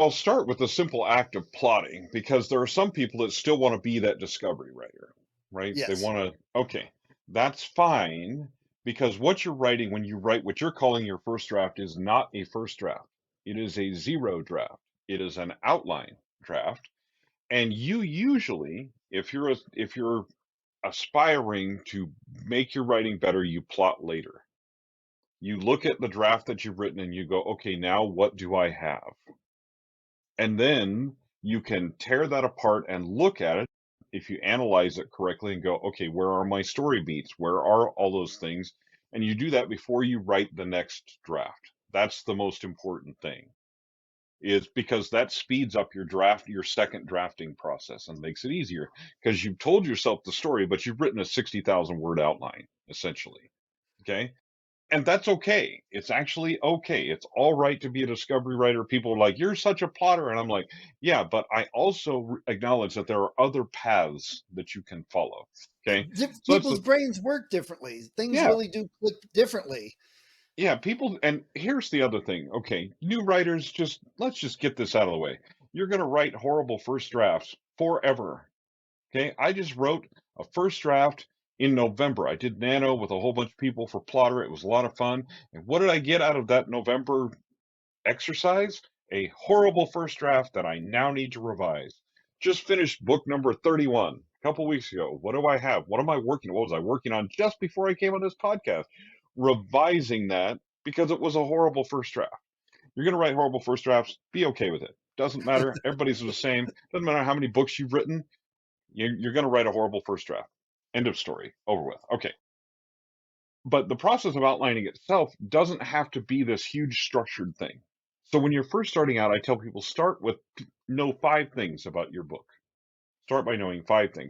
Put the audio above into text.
I'll start with the simple act of plotting because there are some people that still want to be that discovery writer, right? They Yes. want to, okay, that's fine because what you're writing when you write what you're calling your first draft is not a first draft. It is a zero draft. It is an outline draft. And you usually, if you're aspiring to make your writing better, you plot later. You look at the draft that you've written and you go, okay, now what do I have? And then you can tear that apart and look at it if you analyze it correctly and go, okay, where are my story beats? Where are all those things? And you do that before you write the next draft. That's the most important thing, is because that speeds up your second drafting process and makes it easier because you've told yourself the story, but you've written a 60,000 word outline, essentially. Okay. And that's okay. It's actually okay. It's all right to be a discovery writer. People are like, you're such a plotter. And I'm like, yeah, but I also acknowledge that there are other paths that you can follow. Okay. So that's People's the, brains work differently. Things yeah, really do click differently. yeah. People, and here's the other thing. Okay. New writers, let's just get this out of the way. You're going to write horrible first drafts forever. Okay. I just wrote a first draft in November. I did Nano with a whole bunch of people for Plotter. It was a lot of fun. And what did I get out of that November exercise? A horrible first draft that I now need to revise. Just finished book number 31 a couple weeks ago. What do I have? What am I working? What was I working on just before I came on this podcast? Revising that because it was a horrible first draft. You're going to write horrible first drafts. Be okay with it. Doesn't matter. Everybody's the same. Doesn't matter how many books you've written. You're going to write a horrible first draft. End of story. Over with. Okay. But the process of outlining itself doesn't have to be this huge structured thing. So when you're first starting out, I tell people start with know 5 things about your book. Start by knowing 5 things.